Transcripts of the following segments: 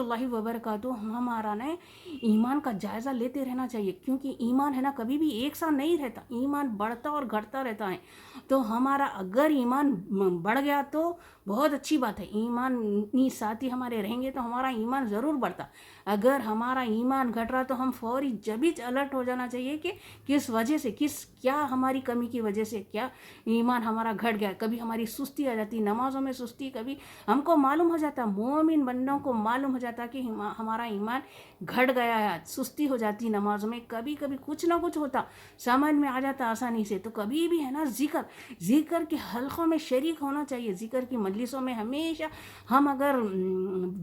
اللہ وبرکاتہ ہمارا نا ایمان کا جائزہ لیتے رہنا چاہیے، کیونکہ ایمان ہے نا کبھی بھی ایک ساتھ نہیں رہتا، ایمان بڑھتا اور گھٹتا رہتا ہے۔ تو ہمارا اگر ایمان بڑھ گیا تو بہت اچھی بات ہے، ایمانی ساتھی ہمارے رہیں گے تو ہمارا ایمان ضرور بڑھتا۔ اگر ہمارا ایمان گھٹ رہا تو ہم فوری جبھی الرٹ ہو جانا چاہیے کہ کس وجہ سے، کیا ہماری کمی کی وجہ سے کیا ایمان ہمارا گھٹ گیا۔ کبھی ہماری سستی آ جاتی، نمازوں میں سستی، کبھی ہم کو معلوم ہو جاتا، مومن بندوں کو معلوم ہو جاتا کہ ہمارا ایمان گھٹ گیا ہے، سستی ہو جاتی نمازوں میں، کبھی کبھی کچھ نہ کچھ ہوتا، سمجھ میں آ جاتا آسانی سے۔ تو کبھی بھی ہے نا ذکر کے حلقوں میں شریک ہونا چاہیے، ذکر کی مجلسوں میں ہمیشہ ہم اگر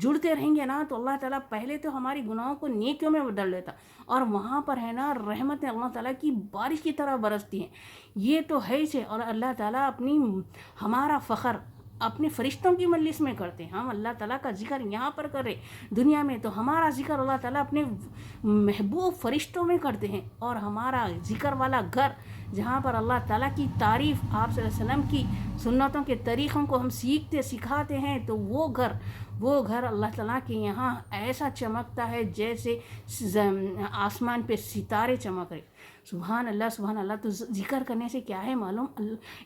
جڑتے رہیں گے نا تو اللہ تعالیٰ پہلے تو ہماری گناہوں کو نیکیوں میں بدل دیتا، اور وہاں پر ہے نا رحمتیں اللہ تعالیٰ کی بارش کی طرح برستی ہیں۔ یہ تو ہے ہی سے، اور اللہ تعالیٰ ہمارا فخر اپنے فرشتوں کی مجلس میں کرتے ہیں۔ ہم اللہ تعالیٰ کا ذکر یہاں پر کر رہے دنیا میں، تو ہمارا ذکر اللہ تعالیٰ اپنے محبوب فرشتوں میں کرتے ہیں، اور ہمارا ذکر والا گھر جہاں پر اللہ تعالیٰ کی تعریف، آپ صلی اللہ علیہ وسلم کی سنتوں کے طریقوں کو ہم سکھاتے ہیں، تو وہ گھر اللہ تعالیٰ کے یہاں ایسا چمکتا ہے جیسے آسمان پہ ستارے چمک رہے۔ سبحان اللہ سبحان اللہ۔ تو ذکر کرنے سے کیا ہے معلوم،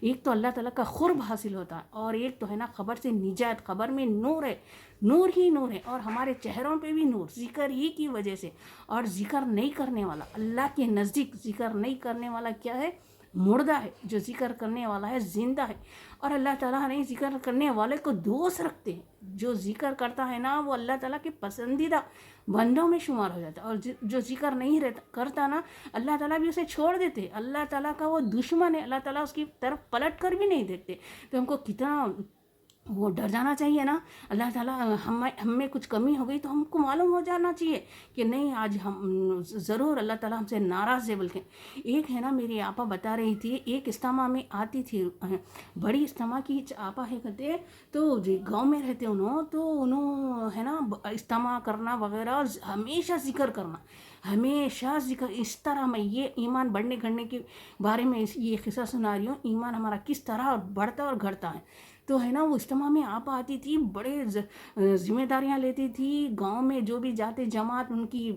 ایک تو اللہ تعالیٰ کا قرب حاصل ہوتا ہے، اور ایک تو ہے نا قبر سے نجات، قبر میں نور ہے، نور ہی نور ہے، اور ہمارے چہروں پہ بھی نور، ذکر ہی کی وجہ سے۔ اور ذکر نہیں کرنے والا اللہ کے نزدیک، ذکر نہیں کرنے والا کیا ہے، مردہ ہے، جو ذکر کرنے والا ہے زندہ ہے۔ اور اللہ تعالیٰ نے ذکر کرنے والے کو دوست رکھتے ہیں، جو ذکر کرتا ہے نا وہ اللہ تعالیٰ کے پسندیدہ بندوں میں شمار ہو جاتا ہے، اور جو ذکر نہیں کرتا نا اللہ تعالیٰ بھی اسے چھوڑ دیتے، اللہ تعالیٰ کا وہ دشمن ہے، اللہ تعالیٰ اس کی طرف پلٹ کر بھی نہیں دیکھتے۔ تو ہم کو کتنا وہ ڈر جانا چاہیے نا، اللہ تعالیٰ ہم میں کچھ کمی ہو گئی تو ہم کو معلوم ہو جانا چاہیے کہ نہیں، آج ہم ضرور اللہ تعالیٰ ہم سے ناراض ہے۔ بلکہ ایک ہے نا میری آپا بتا رہی تھی، ایک اجتماع میں آتی تھی، بڑی اجتماع کی آپا ہے کہتے، تو گاؤں میں رہتے انہوں ہے نا اجتماع کرنا وغیرہ، ہمیشہ ذکر کرنا، ہمیشہ ذکر۔ اس طرح میں یہ ایمان بڑھنے گھٹنے کے بارے میں یہ قصہ سنا رہی ہوں، ایمان ہمارا کس طرح بڑھتا اور گھٹتا ہے۔ تو ہے نا وہ اجتماع میں آپ آتی تھی، بڑے ذمہ داریاں لیتی تھی، گاؤں میں جو بھی جاتے جماعت ان کی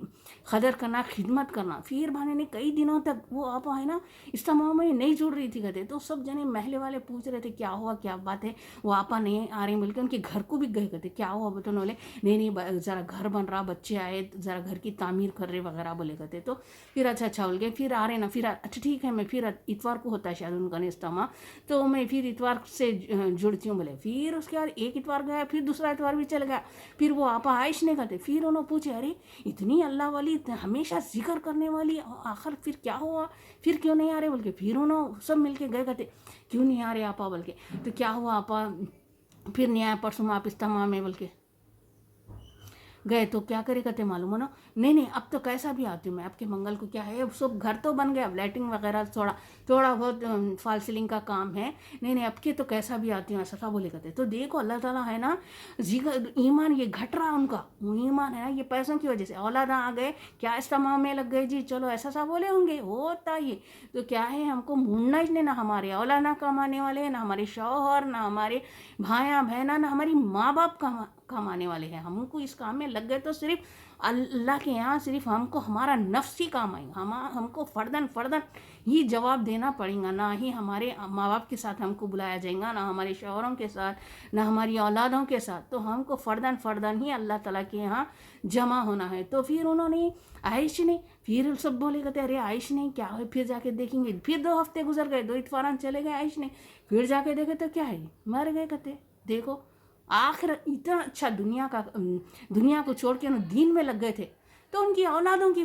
قدر کرنا، خدمت کرنا۔ پھر بھانے نے کئی دنوں تک وہ آپا ہے نا اجتماع میں نہیں جڑ رہی تھی کہتے، تو سب جنے محلے والے پوچھ رہے تھے کیا ہوا، کیا بات ہے، وہ آپا نہیں آ رہی، بلکہ ان کے گھر کو بھی گئے کہتے کیا ہوا، بتانے والے نہیں ذرا گھر بن رہا، بچے آئے ذرا گھر کی تعمیر کر رہے وغیرہ بولے کہتے۔ تو پھر اچھا بول گئے، پھر آ رہے نا، پھر اچھا ٹھیک ہے، میں پھر اتوار کو ہوتا ہے شاید ان کا اجتماع، تو میں پھر اتوار سے جڑتی ہوں بولے۔ پھر اس کے بعد ایک اتوار گیا، پھر دوسرا اتوار بھی چل گیا، پھر وہ آپا عائش نے کہتے، پھر انہوں پوچھے ارے اتنی اللہ والی، ہمیشہ ذکر کرنے والی، آخر پھر کیا ہوا، پھر کیوں نہیں آ رہے بول کے۔ پھر انہوں سب مل کے گئے کہتے کیوں نہیں آ رہے آپا بول کے، تو کیا ہوا آپا پھر نہیں آیا پرسوں آپ اجتماع میں بول کے گئے، تو کیا کرے کہتے معلوم ہو نا، نہیں اب تو کیسا بھی آتی ہوں میں، آپ کے منگل کو کیا ہے، اب سب گھر تو بن گیا، اب لائٹنگ وغیرہ تھوڑا بہت فال سیلنگ کا کام ہے، نہیں اب کے تو کیسا بھی آتی ہوں، ایسا سا بولے کہتے۔ تو دیکھو اللہ تعالیٰ ہے نا ایمان یہ گھٹ رہا ان کا، ایمان ہے نا یہ پیسوں کی وجہ سے، اولاداں آ گئے کیا استماع میں لگ گئے، جی چلو ایسا سا بولے ہوں گے، ہوتا یہ تو کیا ہے، ہم کو مڑنا ہی نہیں، نہ ہمارے اولاد نہ کمانے والے، نہ ہمارے شوہر، نہ ہمارے بھائیاں بہناں، نہ ہماری ماں باپ کمانے والے ہیں، ہم کو اس کام میں لگ گئے تو صرف اللہ کے یہاں صرف ہم کو ہمارا نفس ہی کام آئے گا، ہم کو فردن ہی جواب دینا پڑے گا، نہ ہی ہمارے ماں باپ کے ساتھ ہم کو بلایا جائے گا، نہ ہمارے شوہروں کے ساتھ، نہ ہماری اولادوں کے ساتھ، تو ہم کو فردن ہی اللہ تعالیٰ کے یہاں جمع ہونا ہے۔ تو پھر انہوں نے عائش نے پھر سب بولے کہتے ارے عائش نے کیا ہے، پھر جا کے دیکھیں گے، پھر 2 ہفتے گزر گئے، 2 اتواران چلے گئے، عائش نے پھر جا کے دیکھے تو کیا ہے، مر گئے کہتے۔ دیکھو آخر اتنا اچھا دنیا کو چھوڑ کے انہوں دین میں لگ گئے تھے، تو ان کی اولادوں کی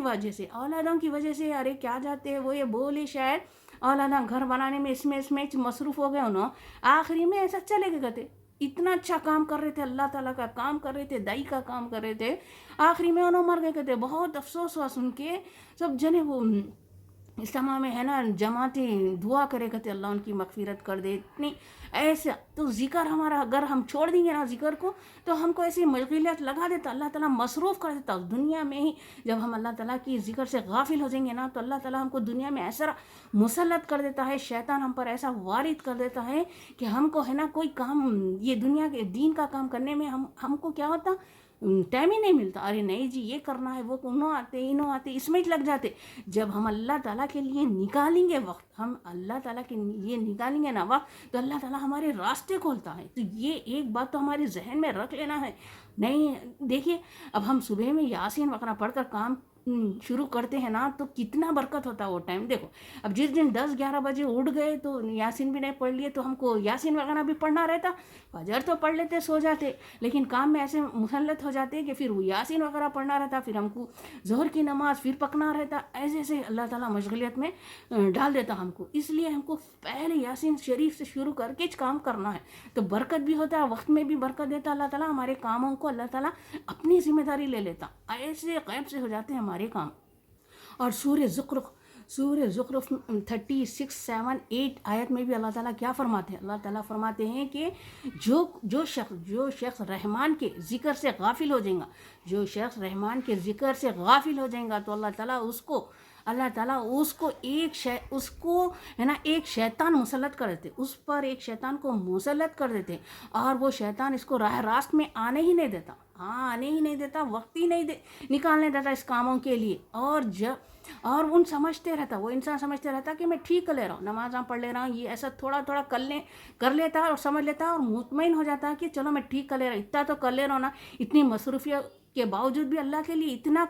وجہ سے ارے کیا جاتے وہ یہ بولے، شاید اولاداں گھر بنانے میں اس میں مصروف ہو گئے، انہوں آخری میں ایسا چلے گئے کہتے، اتنا اچھا کام کر رہے تھے، اللہ تعالیٰ کا کام کر رہے تھے، دائی کا کام کر رہے تھے، آخری میں انہوں مر گئے کہتے۔ بہت افسوس ہوا سن کے، سب جنے وہ اجتماع میں ہے نا جماعتیں دعا کرے کہتے اللہ ان کی مغفرت کر دے، اتنی ایسا۔ تو ذکر ہمارا اگر ہم چھوڑ دیں گے نا ذکر کو، تو ہم کو ایسی مشغولیت لگا دیتا، اللہ تعالیٰ مصروف کر دیتا اس دنیا میں ہی۔ جب ہم اللہ تعالیٰ کی ذکر سے غافل ہو جائیں گے نا، تو اللہ تعالیٰ ہم کو دنیا میں ایسا مسلط کر دیتا ہے، شیطان ہم پر ایسا وارد کر دیتا ہے کہ ہم کو ہے نا کوئی کام، یہ دنیا کے دین کا کام کرنے میں ہم کو کیا ہوتا، ٹائم ہی نہیں ملتا. ارے نہیں جی یہ کرنا ہے, وہ انہوں آتے اس میں ہی لگ جاتے. جب ہم اللہ تعالیٰ کے لیے نکالیں گے وقت, ہم اللہ تعالیٰ کے لیے نکالیں گے نا وقت, تو اللہ تعالیٰ ہمارے راستے کھولتا ہے. تو یہ ایک بات تو ہمارے ذہن میں رکھ لینا ہے. نہیں دیکھیے, اب ہم صبح میں یاسین وغیرہ پڑھ کر کام شروع کرتے ہیں نا, تو کتنا برکت ہوتا ہے وہ ٹائم. دیکھو اب جس دن 10-11 بجے اٹھ گئے تو یاسین بھی نہیں پڑھ لیے, تو ہم کو یاسین وغیرہ بھی پڑھنا رہتا. فجر تو پڑھ لیتے, سو جاتے, لیکن کام میں ایسے مسلط ہو جاتے کہ پھر وہ یاسین وغیرہ پڑھنا رہتا, پھر ہم کو ظہر کی نماز پھر پکنا رہتا. ایسے ایسے اللہ تعالیٰ مشغولیت میں ڈال دیتا ہم کو. اس لیے ہم کو پہلے یاسین شریف سے شروع کر کے کام کرنا ہے, تو برکت بھی ہوتا ہے, وقت میں بھی برکت دیتا اللہ تعالیٰ. ہمارے کاموں کو اللہ تعالیٰ اپنی ذمہ داری لے لیتا, ایسے غیب سے ہو جاتے ہیں ہمارے کام. اور سورہ زخرف 36, 7, 8 آیت میں بھی اللہ تعالیٰ کیا فرماتے ہیں؟ اللہ تعالیٰ فرماتے ہیں کہ جو شخص رحمان کے ذکر سے غافل ہو جائے گا, جو شخص رحمان کے ذکر سے غافل ہو جائے گا, تو اللہ تعالیٰ اس کو ایک شیطان مسلط کر دیتے, اس پر ایک شیطان کو مسلط کر دیتے, اور وہ شیطان اس کو راہ راست میں آنے ہی نہیں دیتا, وقت ہی نہیں نکالنے دیتا اس کاموں کے لیے. اور وہ انسان سمجھتے رہتا کہ میں ٹھیک کر لے رہا ہوں, نمازاں پڑھ لے رہا ہوں, یہ ایسا تھوڑا کر لیتا اور سمجھ لیتا اور مطمئن ہو جاتا کہ چلو میں ٹھیک کر لے رہا ہوں, اتنا تو کر لے رہا ہوں نا. اتنی مصروفیت کے باوجود بھی اللہ کے لیے اتنا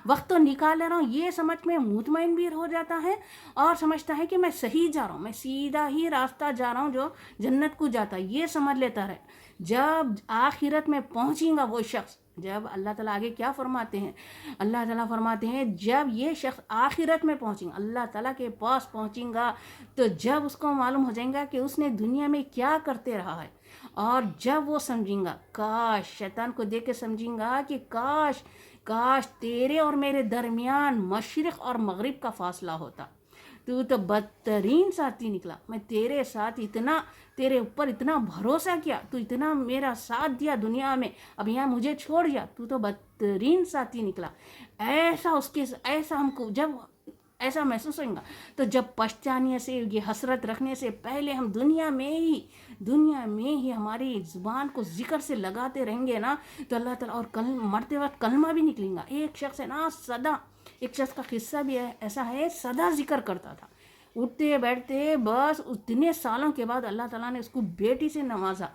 وقت تو نکال لے رہا ہوں, یہ سمجھ میں مطمئن بھی ہو جاتا ہے, اور سمجھتا ہے کہ میں صحیح جا رہا ہوں, میں سیدھا ہی راستہ جا رہا ہوں جو جنت کو جاتا ہے, یہ سمجھ لیتا ہے. جب آخرت میں پہنچے گا وہ شخص, جب اللہ تعالیٰ آگے کیا فرماتے ہیں؟ اللہ تعالیٰ فرماتے ہیں جب یہ شخص آخرت میں پہنچے گا, اللہ تعالیٰ کے پاس پہنچے گا, تو جب اس کو معلوم ہو جائے گا کہ اس نے دنیا میں کیا کرتے رہا ہے, اور جب وہ سمجھیں گا, کاش شیطان کو دیکھ کے سمجھیں گا کہ کاش تیرے اور میرے درمیان مشرق اور مغرب کا فاصلہ ہوتا, تو بدترین ساتھی نکلا. میں تیرے ساتھ تیرے اوپر اتنا بھروسہ کیا, تو اتنا میرا ساتھ دیا دنیا میں, اب یہاں مجھے چھوڑ دیا, تو بدترین ساتھی نکلا. ایسا ہم کو جب ایسا محسوس ہوگا, تو جب پچھتانے سے, یہ حسرت رکھنے سے پہلے ہم دنیا میں ہی ہماری زبان کو ذکر سے لگاتے رہیں گے نا, تو اللہ تعالیٰ, اور مرتے وقت کلمہ بھی نکلیں گا. ایک شخص ہے نا ایک شخص کا قصہ بھی ایسا ہے, سدا ذکر کرتا تھا, اٹھتے بیٹھتے, بس اتنے سالوں کے بعد اللہ تعالیٰ نے اس کو بیٹی سے نوازا.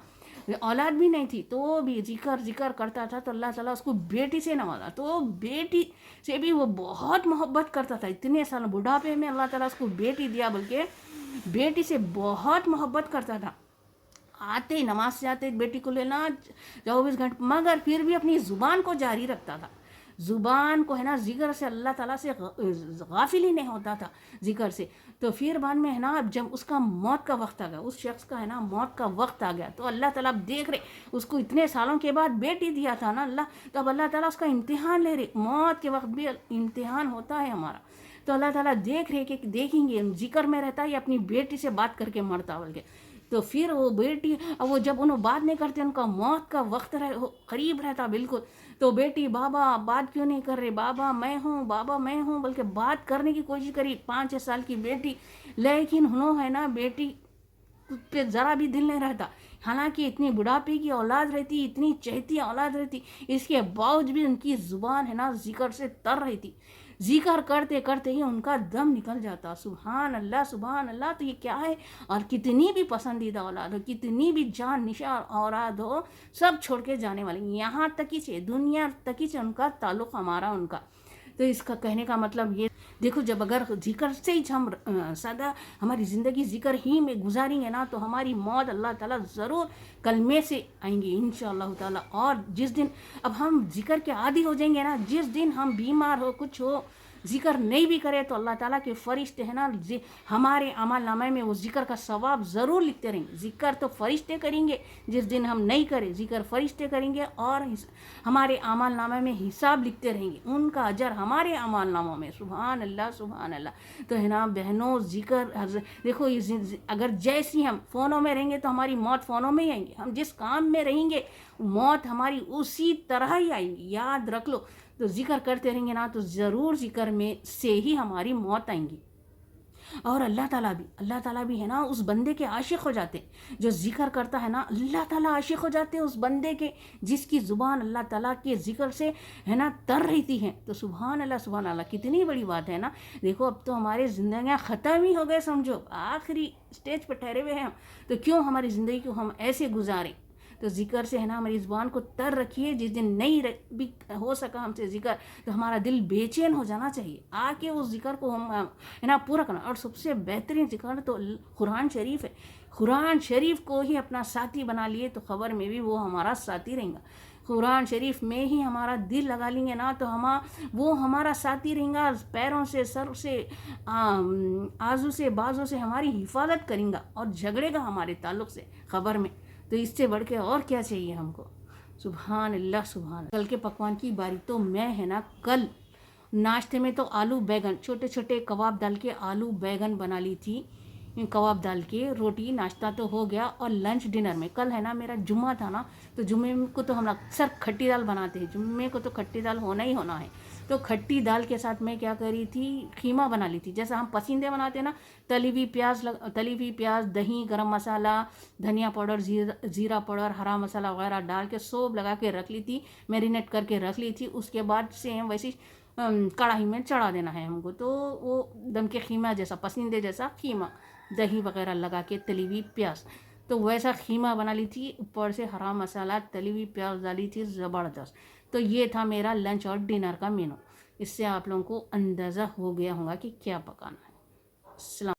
اولاد بھی نہیں تھی تو بھی ذکر کرتا تھا, تو اللہ تعالیٰ اس کو بیٹی سے نوازا. تو بیٹی سے بھی وہ بہت محبت کرتا تھا, اتنے سال بڑھاپے میں اللہ تعالیٰ اس کو بیٹی دیا, بلکہ بیٹی سے بہت محبت کرتا تھا. آتے ہی نماز سے آتے بیٹی کو لینا 24 گھنٹے, مگر پھر بھی اپنی زبان کو جاری رکھتا تھا. زبان کو ہے نا ذکر سے, اللہ تعالیٰ سے غافل ہی نہیں ہوتا تھا ذکر سے. تو پھر بعد میں ہے نا, جب اس کا موت کا وقت آ گیا, اس شخص کا ہے نا موت کا وقت آ گیا, تو اللہ تعالیٰ دیکھ رہے, اس کو اتنے سالوں کے بعد بیٹی دیا تھا نا اللہ, تو اب اللہ تعالیٰ اس کا امتحان لے رہے. موت کے وقت بھی امتحان ہوتا ہے ہمارا, تو اللہ تعالیٰ دیکھ رہے کہ دیکھیں گے ذکر میں رہتا ہے یا اپنی بیٹی سے بات کر کے مرتا بول کے. تو پھر وہ بیٹی, وہ جب انہوں بات نہیں کرتے, ان کا موت کا وقت قریب رہتا بالکل, تو بیٹی بابا بات کیوں نہیں کر رہے, بابا میں ہوں بلکہ بات کرنے کی کوشش کری. 5-6 سال کی بیٹی, لیکن انہوں ہے نا بیٹی پہ ذرا بھی دل نہیں رہتا, حالانکہ اتنی بڑھاپے کی اولاد رہتی, اتنی چہتی اولاد رہتی, اس کے باوجود بھی ان کی زبان ہے نا ذکر سے تر رہی تھی. ذکر کرتے کرتے ہی ان کا دم نکل جاتا. سبحان اللہ. تو یہ کیا ہے, اور کتنی بھی پسندیدہ اولاد ہو, کتنی بھی جان نشان اولاد ہو, سب چھوڑ کے جانے والے, یہاں تک ہی سے دنیا تک ہی سے ان کا تعلق ہمارا ان کا. تو اس کا کہنے کا مطلب یہ, دیکھو جب اگر ذکر سے ہی ہم سدا ہماری زندگی ذکر ہی میں گزاریں گے نا, تو ہماری موت اللہ تعالیٰ ضرور کلمے سے آئیں گی انشاءاللہ تعالیٰ. اور جس دن اب ہم ذکر کے عادی ہو جائیں گے نا, جس دن ہم بیمار ہو, کچھ ہو, ذکر نہیں بھی کرے, تو اللہ تعالیٰ کے فرشتے ہیں نا ہمارے عمل نامے میں وہ ذکر کا ثواب ضرور لکھتے رہیں گے. ذکر تو فرشتے کریں گے, جس دن ہم نہیں کریں ذکر فرشتے کریں گے, اور ہمارے عمل نامے میں حساب لکھتے رہیں گے, ان کا اجر ہمارے عمل ناموں میں. سبحان اللہ. تو ہے نا بہنوں, ذکر دیکھو, اگر جیسی ہم فونوں میں رہیں گے تو ہماری موت فونوں میں ہی آئیں گی, ہم جس کام میں رہیں گے موت ہماری اسی طرح ہی آئیں گی, یاد رکھ لو. تو ذکر کرتے رہیں گے نا, تو ضرور ذکر میں سے ہی ہماری موت آئیں گی. اور اللہ تعالیٰ بھی ہے نا اس بندے کے عاشق ہو جاتے ہیں، جو ذکر کرتا ہے نا اللہ تعالیٰ عاشق ہو جاتے ہیں اس بندے کے، جس کی زبان اللہ تعالیٰ کے ذکر سے ہے نا تر رہتی ہے۔ تو سبحان اللہ کتنی بڑی بات ہے نا۔ دیکھو اب تو ہماری زندگیاں ختم ہی ہو گئے، سمجھو آخری اسٹیج پہ ٹھہرے ہوئے ہیں ہم، تو کیوں ہماری زندگی کو ہم ایسے گزاریں؟ تو ذکر سے ہے نا ہماری زبان کو تر رکھیے، جس دن نہیں بھی ہو سکا ہم سے ذکر تو ہمارا دل بے چین ہو جانا چاہیے، آ کے اس ذکر کو ہم ہے نا پورا کرنا۔ اور سب سے بہترین ذکر تو قرآن شریف ہے، قرآن شریف کو ہی اپنا ساتھی بنا لیے تو خبر میں بھی وہ ہمارا ساتھی رہیں گا۔ قرآن شریف میں ہی ہمارا دل لگا لیں گے نا تو وہ ہمارا ساتھی رہیں گا، پیروں سے، سر سے، آزو سے، بازو سے ہماری حفاظت کریں گا اور جھگڑے گا ہمارے تعلق سے خبر میں۔ تو اس سے بڑھ کے اور کیا چاہیے ہم کو؟ سبحان اللہ۔ کل کے پکوان کی باری تو میں ہے نا کل ناشتے میں تو آلو بیگن، چھوٹے چھوٹے کباب ڈال کے آلو بیگن بنا لی تھی، کباب ڈال کے روٹی، ناشتہ تو ہو گیا۔ اور لنچ ڈنر میں کل ہے نا میرا جمعہ تھا نا، تو جمعے کو تو ہم اکثر کھٹی دال بناتے ہیں، جمعے کو تو کھٹی دال ہونا ہی ہونا ہے۔ تو کھٹی دال کے ساتھ میں کیا کری تھی، قیمہ بنا لی تھی، جیسا ہم پسندے بناتے ہیں نا، تلی ہوئی پیاز، دہی، گرم مسالہ، دھنیا پاؤڈر، زیرہ پاؤڈر، ہرا مسالہ وغیرہ ڈال کے سوپ لگا کے رکھ لی تھی، میرینیٹ کر کے رکھ لی تھی۔ اس کے بعد سیم ویسی کڑاہی میں چڑھا دینا ہے ہم کو، تو وہ دم کے قیمہ جیسا، پسندے جیسا قیمہ، دہی وغیرہ لگا کے تلی ہوئی پیاز، تو ویسا قیمہ بنا لی تھی، اوپر سے ہرا مسالہ، تلی ہوئی پیاز ڈالی تھی زبردست۔ تو یہ تھا میرا لنچ اور ڈنر کا مینو۔ اس سے آپ لوگوں کو اندازہ ہو گیا ہوگا کہ کیا پکانا ہے۔ السلام